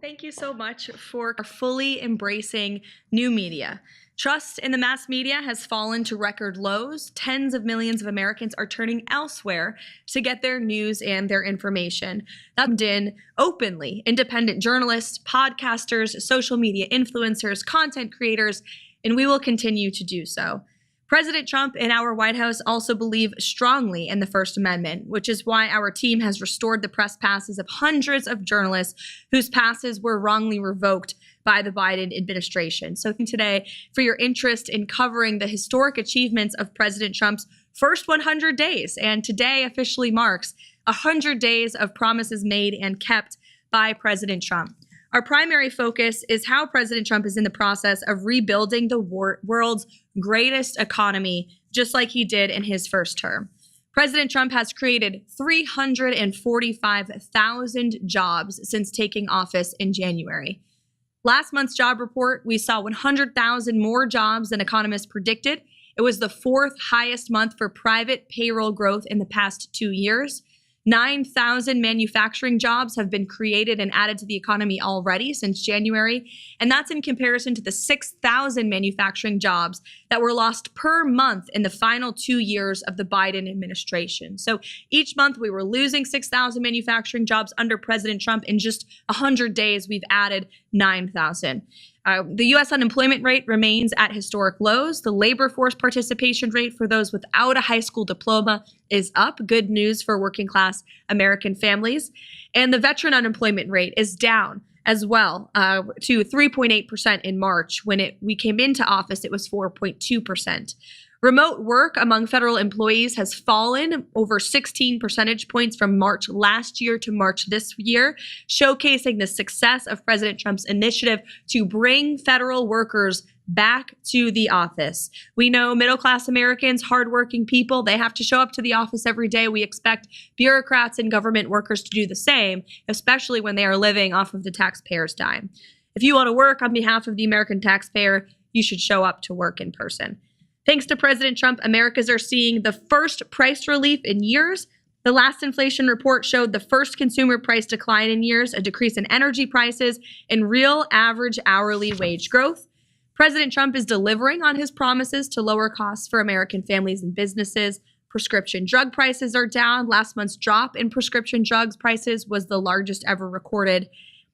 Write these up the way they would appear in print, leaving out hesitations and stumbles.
Thank you so much for fully embracing new media. Trust in the mass media has fallen to record lows. Tens of millions of Americans are turning elsewhere to get their news and their information. That's in openly independent journalists, podcasters, social media influencers, content creators, and we will continue to do so. President Trump and our White House also believe strongly in the First Amendment, which is why our team has restored the press passes of hundreds of journalists whose passes were wrongly revoked by the Biden administration. So today, for your interest in covering the historic achievements of President Trump's first 100 days, and today officially marks 100 days of promises made and kept by President Trump. Our primary focus is how President Trump is in the process of rebuilding the world's greatest economy, just like he did in his first term. President Trump has created 345,000 jobs since taking office in January. Last month's job report, we saw 100,000 more jobs than economists predicted. It was the fourth highest month for private payroll growth in the past 2 years. 9,000 manufacturing jobs have been created and added to the economy already since January, and that's in comparison to the 6,000 manufacturing jobs that were lost per month in the final 2 years of the Biden administration. So each month we were losing 6,000 manufacturing jobs under President Trump. In just 100 days, we've added 9,000. The U.S. unemployment rate remains at historic lows. The labor force participation rate for those without a high school diploma is up. Good news for working class American families. And the veteran unemployment rate is down as well to 3.8% in March. When we came into office, it was 4.2%. Remote work among federal employees has fallen over 16 percentage points from March last year to March this year, showcasing the success of President Trump's initiative to bring federal workers back to the office. We know middle-class Americans, hardworking people, they have to show up to the office every day. We expect bureaucrats and government workers to do the same, especially when they are living off of the taxpayer's dime. If you want to work on behalf of the American taxpayer, you should show up to work in person. Thanks to President Trump, Americans are seeing the first price relief in years. The last inflation report showed the first consumer price decline in years, a decrease in energy prices, and real average hourly wage growth. President Trump is delivering on his promises to lower costs for American families and businesses. Prescription drug prices are down. Last month's drop in prescription drugs prices was the largest ever recorded.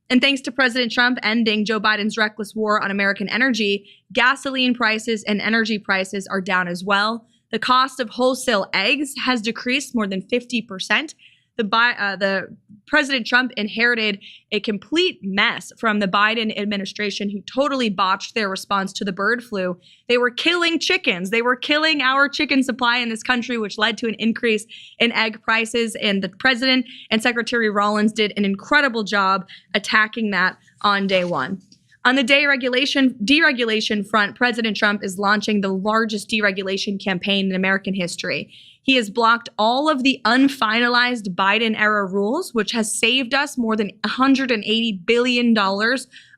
And thanks to President Trump ending Joe Biden's reckless war on American energy, gasoline prices and energy prices are down as well. The cost of wholesale eggs has decreased more than 50%. The President Trump inherited a complete mess from the Biden administration, who totally botched their response to the bird flu. They were killing chickens. They were killing our chicken supply in this country, which led to an increase in egg prices. And the president and Secretary Rollins did an incredible job attacking that on day one. On the deregulation front, President Trump is launching the largest deregulation campaign in American history. He has blocked all of the unfinalized Biden-era rules, which has saved us more than $180 billion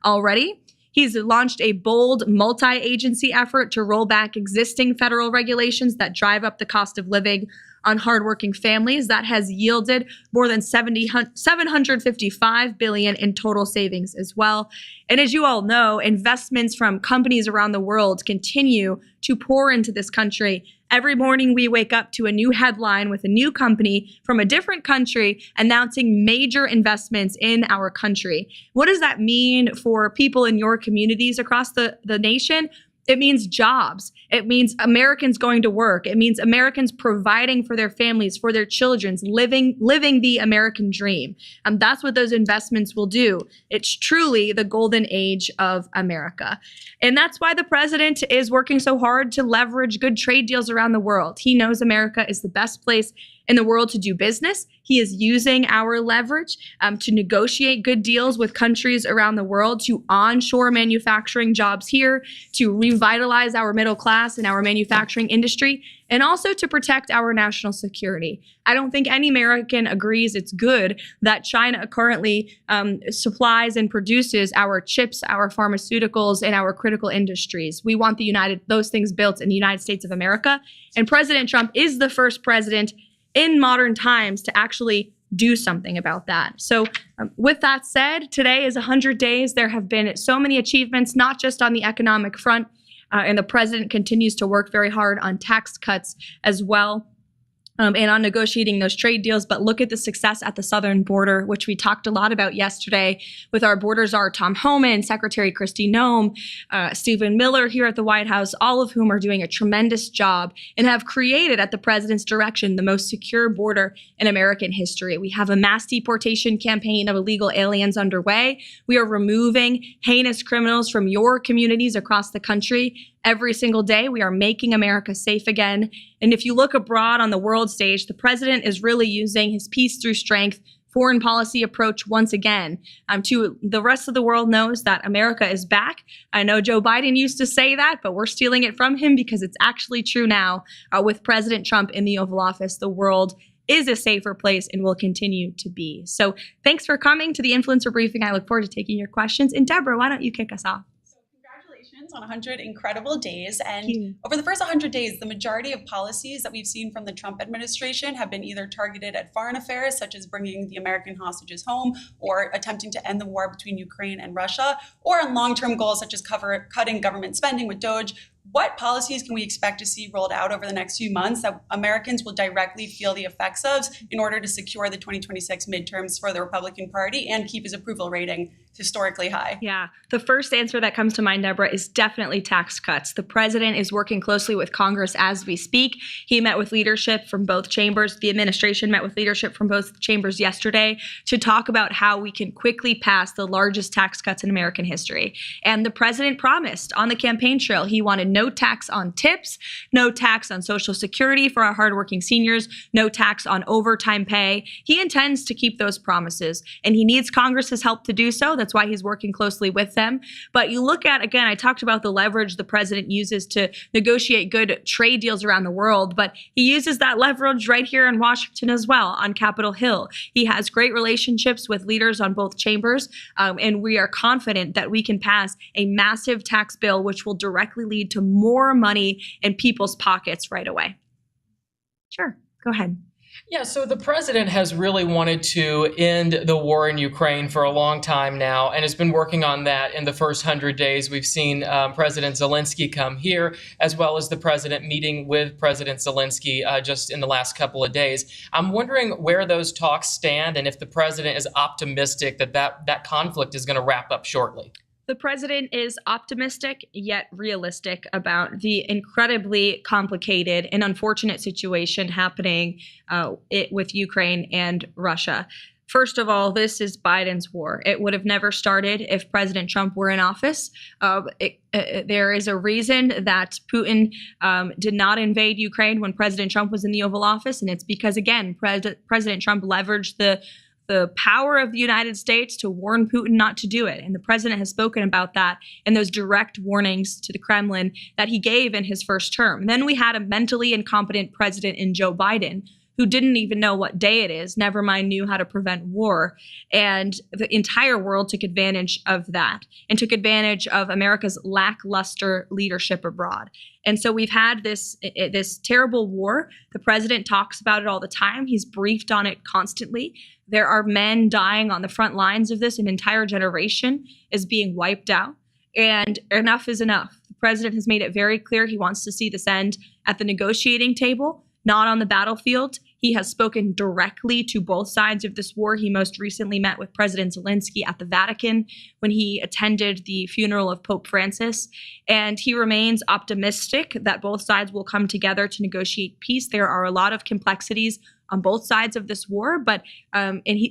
already. He's launched a bold multi-agency effort to roll back existing federal regulations that drive up the cost of living on hardworking families. That has yielded more than $755 billion in total savings as well. And as you all know, investments from companies around the world continue to pour into this country. Every morning we wake up to a new headline with a new company from a different country announcing major investments in our country. What does that mean for people in your communities across the nation? It means jobs. It means Americans going to work. It means Americans providing for their families, for their children, living the American dream. That's what those investments will do. It's truly the golden age of America. And that's why the president is working so hard to leverage good trade deals around the world. He knows America is the best place in the world to do business. He is using our leverage to negotiate good deals with countries around the world, to onshore manufacturing jobs here, to revitalize our middle class and our manufacturing industry, and also to protect our national security. I don't think any American agrees it's good that China currently supplies and produces our chips, our pharmaceuticals, and our critical industries. We want those things built in the United States of America. And President Trump is the first president in modern times to actually do something about that. So with that said, today is 100 days. There have been so many achievements, not just on the economic front, and the president continues to work very hard on tax cuts as well. And on negotiating those trade deals, but look at the success at the southern border, which we talked a lot about yesterday with our border czar, Tom Homan, Secretary Kristi Noem, Stephen Miller here at the White House, all of whom are doing a tremendous job and have created, at the president's direction, the most secure border in American history. We have a mass deportation campaign of illegal aliens underway. We are removing heinous criminals from your communities across the country. Every single day, we are making America safe again. And if you look abroad on the world stage, the president is really using his peace through strength foreign policy approach once again. To the rest of the world knows that America is back. I know Joe Biden used to say that, but we're stealing it from him because it's actually true now. With President Trump in the Oval Office, the world is a safer place and will continue to be. So thanks for coming to the Influencer Briefing. I look forward to taking your questions. And Deborah, why don't you kick us off? On 100 incredible days. And over the first 100 days, the majority of policies that we've seen from the Trump administration have been either targeted at foreign affairs, such as bringing the American hostages home or attempting to end the war between Ukraine and Russia, or on long-term goals such as cutting government spending with DOGE. What policies can we expect to see rolled out over the next few months that Americans will directly feel the effects of in order to secure the 2026 midterms for the Republican Party and keep his approval rating historically high? Yeah, the first answer that comes to mind, Deborah, is definitely tax cuts. The president is working closely with Congress as we speak. He met with leadership from both chambers. The administration met with leadership from both chambers yesterday to talk about how we can quickly pass the largest tax cuts in American history. And the president promised on the campaign trail he wanted no tax on tips, no tax on Social Security for our hardworking seniors, no tax on overtime pay. He intends to keep those promises, and he needs Congress's help to do so. That's why he's working closely with them. But you look at, again, I talked about the leverage the president uses to negotiate good trade deals around the world, but he uses that leverage right here in Washington as well, on Capitol Hill. He has great relationships with leaders on both chambers, and we are confident that we can pass a massive tax bill, which will directly lead to more money in people's pockets right away. Sure, go ahead. Yeah, so the president has really wanted to end the war in Ukraine for a long time now and has been working on that in the first 100 days. We've seen President Zelensky come here, as well as the president meeting with President Zelensky just in the last couple of days. I'm wondering where those talks stand and if the president is optimistic that conflict is going to wrap up shortly. The president is optimistic yet realistic about the incredibly complicated and unfortunate situation happening with Ukraine and Russia. First of all, this is Biden's war. It would have never started if President Trump were in office. There is a reason that Putin did not invade Ukraine when President Trump was in the Oval Office, and it's because, again, President Trump leveraged the power of the United States to warn Putin not to do it. And the president has spoken about that in those direct warnings to the Kremlin that he gave in his first term. And then we had a mentally incompetent president in Joe Biden who didn't even know what day it is, never mind knew how to prevent war. And the entire world took advantage of that and took advantage of America's lackluster leadership abroad. And so we've had this terrible war. The president talks about it all the time. He's briefed on it constantly. There are men dying on the front lines of this. An entire generation is being wiped out. And enough is enough. The president has made it very clear he wants to see this end at the negotiating table, not on the battlefield. He has spoken directly to both sides of this war. He most recently met with President Zelensky at the Vatican when he attended the funeral of Pope Francis. And he remains optimistic that both sides will come together to negotiate peace. There are a lot of complexities on both sides of this war, but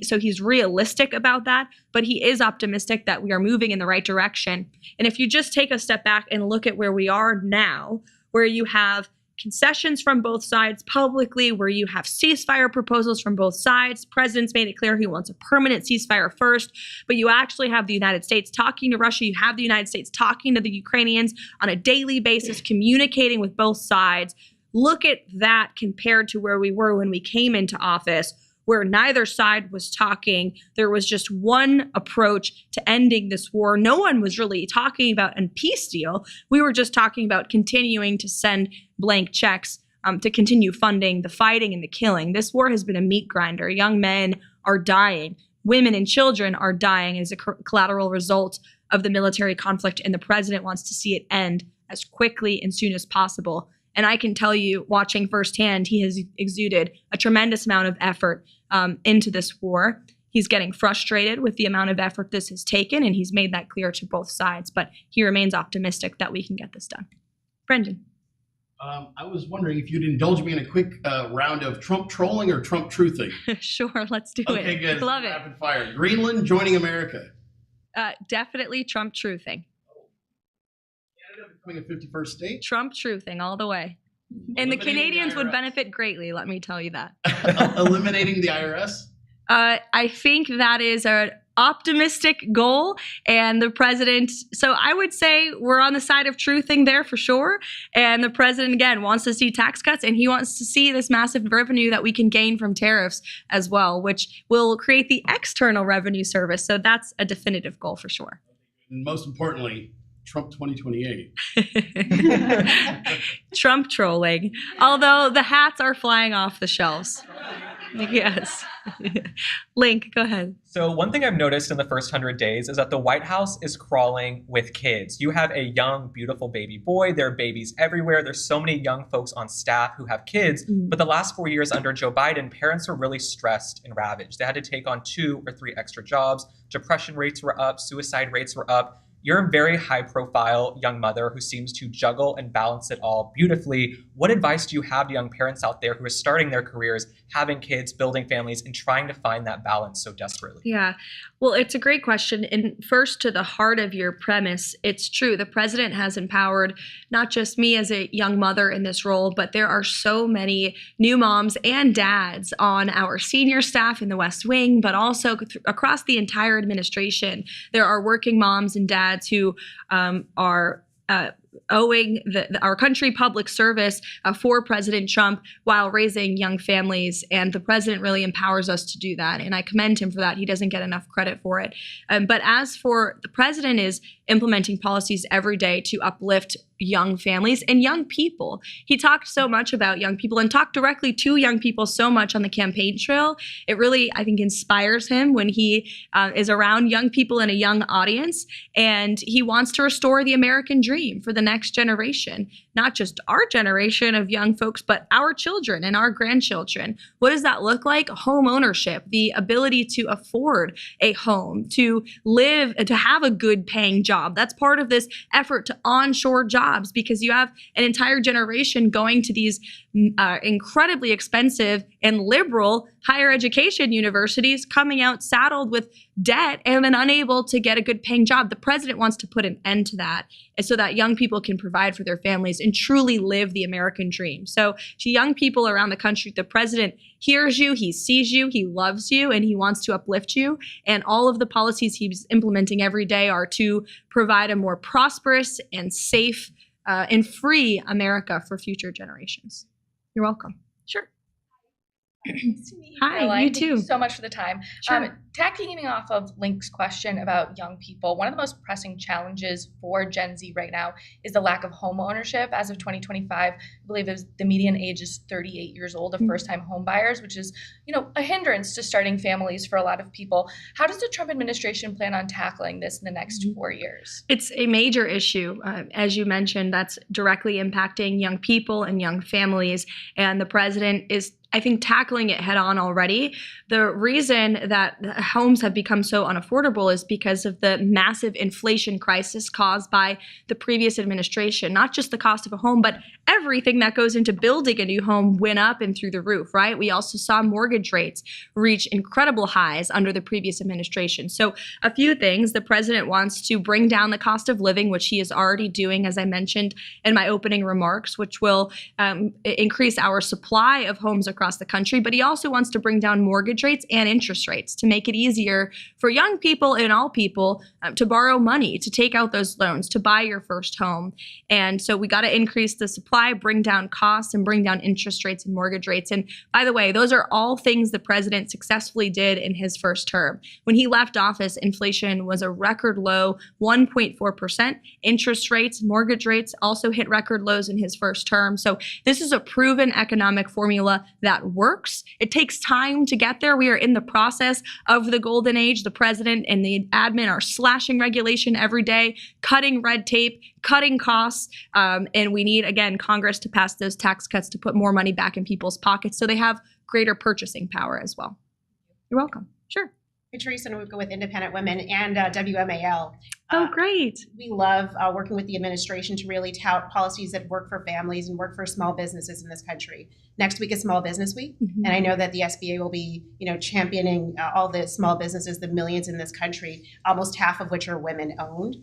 so he's realistic about that, but he is optimistic that we are moving in the right direction. And if you just take a step back and look at where we are now, where you have concessions from both sides publicly, where you have ceasefire proposals from both sides. The president's made it clear he wants a permanent ceasefire first, but you actually have the United States talking to Russia. You have the United States talking to the Ukrainians on a daily basis, communicating with both sides. Look at that compared to where we were when we came into office, where neither side was talking. There was just one approach to ending this war. No one was really talking about a peace deal. We were just talking about continuing to send blank checks to continue funding the fighting and the killing. This war has been a meat grinder. Young men are dying. Women and children are dying as a collateral result of the military conflict, and the president wants to see it end as quickly and soon as possible. And I can tell you, watching firsthand, he has exuded a tremendous amount of effort into this war. He's getting frustrated with the amount of effort this has taken, and he's made that clear to both sides. But he remains optimistic that we can get this done. Brendan. I was wondering if you'd indulge me in a quick round of Trump trolling or Trump truthing. Sure, let's do it. Okay, good. Love it. Rapid fire. Greenland joining America. Definitely Trump truthing. Canada becoming a 51st state. Trump truthing all the way. And the Canadians would benefit greatly, let me tell you that. Eliminating the IRS. I think that is an optimistic goal, and the president, so I would say we're on the side of truthing there for sure. And the president, again, wants to see tax cuts, and he wants to see this massive revenue that we can gain from tariffs as well, which will create the external revenue service. So that's a definitive goal for sure. And most importantly, Trump 2028. Trump trolling, although the hats are flying off the shelves. Yes. Link, go ahead. So one thing I've noticed in the first 100 days is that the White House is crawling with kids. You have a young, beautiful baby boy. There are babies everywhere. There's so many young folks on staff who have kids. But the last 4 years under Joe Biden, parents were really stressed and ravaged. They had to take on 2 or 3 extra jobs. Depression rates were up. Suicide rates were up. You're a very high-profile young mother who seems to juggle and balance it all beautifully. What advice do you have to young parents out there who are starting their careers, having kids, building families, and trying to find that balance so desperately? Yeah, well, it's a great question. And first, to the heart of your premise, it's true. The president has empowered not just me as a young mother in this role, but there are so many new moms and dads on our senior staff in the West Wing, but also across the entire administration. There are working moms and dads who are owing our country public service for President Trump while raising young families. And the president really empowers us to do that. And I commend him for that. He doesn't get enough credit for it. But as for the president is implementing policies every day to uplift young families and young people. He talked so much about young people and talked directly to young people so much on the campaign trail. It really, I think, inspires him when he is around young people and a young audience. And he wants to restore the American dream for the next generation, not just our generation of young folks, but our children and our grandchildren. What does that look like? Home ownership, the ability to afford a home, to live, to have a good paying job. That's part of this effort to onshore jobs, because you have an entire generation going to these incredibly expensive and liberal higher education universities, coming out saddled with debt and then unable to get a good paying job. The president wants to put an end to that, and so that young people can provide for their families and truly live the American dream. So to young people around the country, the president hears you, he sees you, he loves you, and he wants to uplift you. And all of the policies he's implementing every day are to provide a more prosperous and safe and free America for future generations. You're welcome. Sure. Nice to meet you, Hi, Karoline. you too. Thank you so much for the time. Sure. Tagging off of Link's question about young people, one of the most pressing challenges for Gen Z right now is the lack of home ownership. As of 2025, I believe the median age is 38 years old of first-time home buyers, which is, a hindrance to starting families for a lot of people. How does the Trump administration plan on tackling this in the next 4 years? It's a major issue. As you mentioned, that's directly impacting young people and young families. And the president is, I think, tackling it head on already. The reason that homes have become so unaffordable is because of the massive inflation crisis caused by the previous administration. Not just the cost of a home, but everything that goes into building a new home went up and through the roof, right? We also saw mortgage rates reach incredible highs under the previous administration. So a few things. The president wants to bring down the cost of living, which he is already doing, as I mentioned in my opening remarks, which will increase our supply of homes across across the country, but he also wants to bring down mortgage rates and interest rates to make it easier for young people and all people to borrow money, to take out those loans, to buy your first home. And so we got to increase the supply, bring down costs, and bring down interest rates and mortgage rates. And by the way, those are all things the president successfully did in his first term. When he left office, inflation was a record low 1.4%. Interest rates, mortgage rates also hit record lows in his first term. So this is a proven economic formula that works. It takes time to get there. We are in the process of the golden age. The president and the admin are slashing regulation every day, cutting red tape, cutting costs, and we need, again, Congress to pass those tax cuts to put more money back in people's pockets so they have greater purchasing power as well. You're welcome. Sure. Teresa Nwuka with Independent Women and WMAL. Oh, great. We love working with the administration to really tout policies that work for families and work for small businesses in this country. Next week is Small Business Week, and I know that the SBA will be, championing all the small businesses, the millions in this country, almost half of which are women-owned.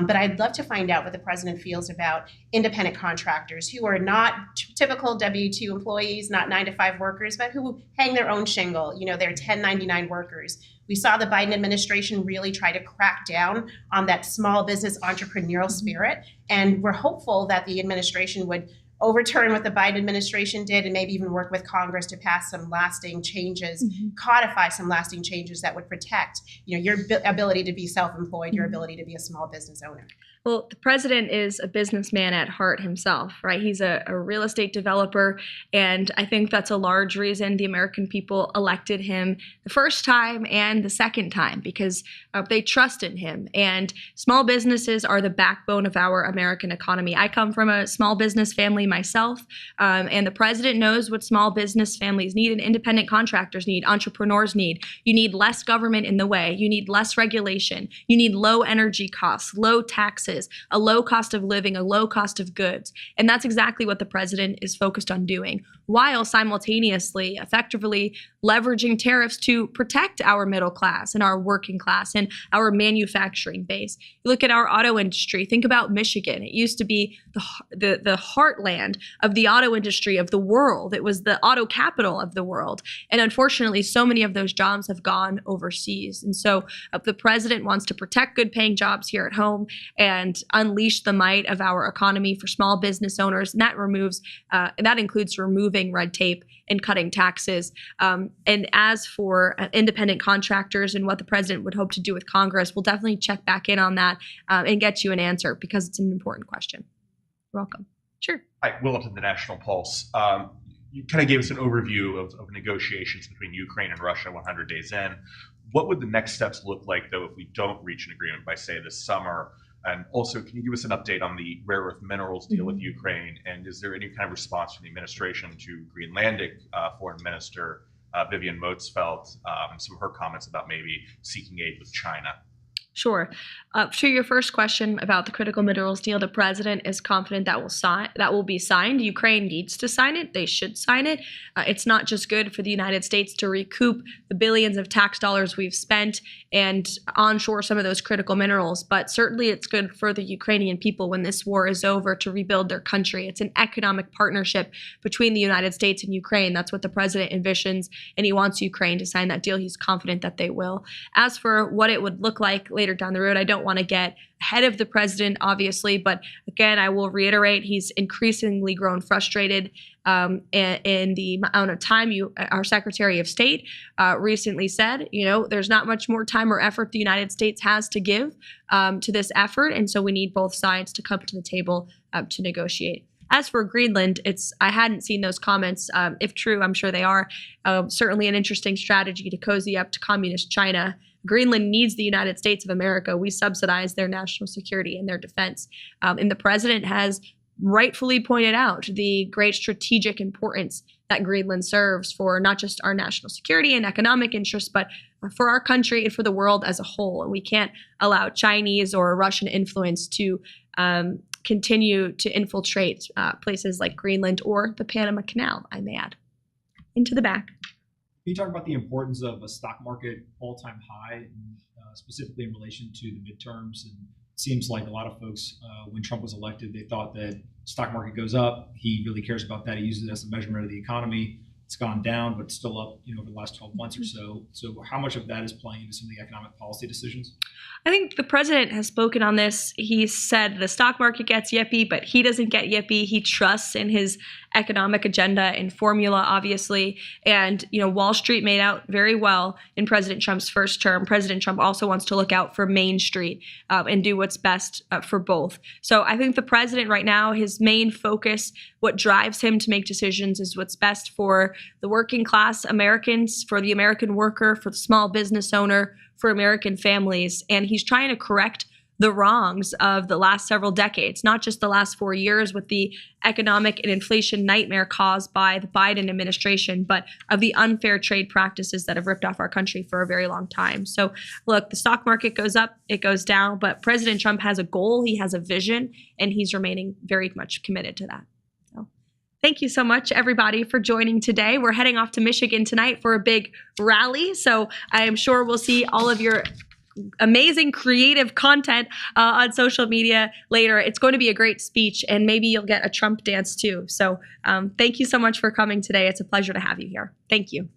But I'd love to find out what the president feels about independent contractors who are not typical W-2 employees, not 9-to-5 workers, but who hang their own shingle. They're 1099 workers. We saw the Biden administration really try to crack down on that small business entrepreneurial spirit. And we're hopeful that the administration would overturn what the Biden administration did and maybe even work with Congress to pass some lasting changes, codify some lasting changes that would protect, your ability to be self-employed, your ability to be a small business owner. Well, the president is a businessman at heart himself, right? He's a real estate developer, and I think that's a large reason the American people elected him the first time and the second time, because they trust in him. And small businesses are the backbone of our American economy. I come from a small business family myself, and the president knows what small business families need and independent contractors need, entrepreneurs need. You need less government in the way. You need less regulation. You need low energy costs, low taxes, a low cost of living, a low cost of goods. And that's exactly what the president is focused on doing, while simultaneously, effectively leveraging tariffs to protect our middle class and our working class and our manufacturing base. You look at our auto industry, think about Michigan. It used to be the heartland of the auto industry of the world. It was the auto capital of the world. And unfortunately, so many of those jobs have gone overseas. And so the president wants to protect good paying jobs here at home and unleash the might of our economy for small business owners. And that includes removing red tape and cutting taxes. And as for independent contractors and what the president would hope to do with Congress, we'll definitely check back in on that and get you an answer, because it's an important question. You're welcome. Sure. Hi, Will Upton, the National Pulse. You kind of gave us an overview of negotiations between Ukraine and Russia 100 days in. What would the next steps look like, though, if we don't reach an agreement by, say, this summer? And also, can you give us an update on the rare earth minerals deal with Ukraine? And is there any kind of response from the administration to Greenlandic Foreign Minister Vivian Motzfeldt and some of her comments about maybe seeking aid with China? Sure. To your first question about the critical minerals deal, the president is confident that will be signed. Ukraine needs to sign it. They should sign it. It's not just good for the United States to recoup the billions of tax dollars we've spent and onshore some of those critical minerals, but certainly it's good for the Ukrainian people when this war is over to rebuild their country. It's an economic partnership between the United States and Ukraine. That's what the president envisions, and he wants Ukraine to sign that deal. He's confident that they will. As for what it would look like later down the road, I don't want to get ahead of the president, obviously, but again, I will reiterate, he's increasingly grown frustrated in the amount of time our Secretary of State recently said, there's not much more time or effort the United States has to give to this effort, and so we need both sides to come to the table to negotiate. As for Greenland, I hadn't seen those comments. If true, I'm sure they are. Certainly an interesting strategy to cozy up to communist China. Greenland needs the United States of America. We subsidize their national security and their defense. And the president has rightfully pointed out the great strategic importance that Greenland serves for not just our national security and economic interests, but for our country and for the world as a whole. And we can't allow Chinese or Russian influence to continue to infiltrate places like Greenland or the Panama Canal, I may add. Into the back. Can you talk about the importance of a stock market all-time high, specifically in relation to the midterms? And it seems like a lot of folks, when Trump was elected, they thought that stock market goes up. He really cares about that. He uses it as a measurement of the economy. It's gone down, but still up, over the last 12 months or so. So how much of that is playing into some of the economic policy decisions? I think the president has spoken on this. He said the stock market gets yippee, but he doesn't get yippee. He trusts in his economic agenda and formula, obviously. And, Wall Street made out very well in President Trump's first term. President Trump also wants to look out for Main Street and do what's best for both. So I think the president right now, his main focus, what drives him to make decisions is what's best for the working class Americans, for the American worker, for the small business owner, for American families. And he's trying to correct the wrongs of the last several decades, not just the last 4 years with the economic and inflation nightmare caused by the Biden administration, but of the unfair trade practices that have ripped off our country for a very long time. So look, the stock market goes up, it goes down, but President Trump has a goal, he has a vision, and he's remaining very much committed to that. Thank you so much, everybody, for joining today. We're heading off to Michigan tonight for a big rally, so I am sure we'll see all of your amazing creative content on social media later. It's going to be a great speech, and maybe you'll get a Trump dance too. So thank you so much for coming today. It's a pleasure to have you here. Thank you.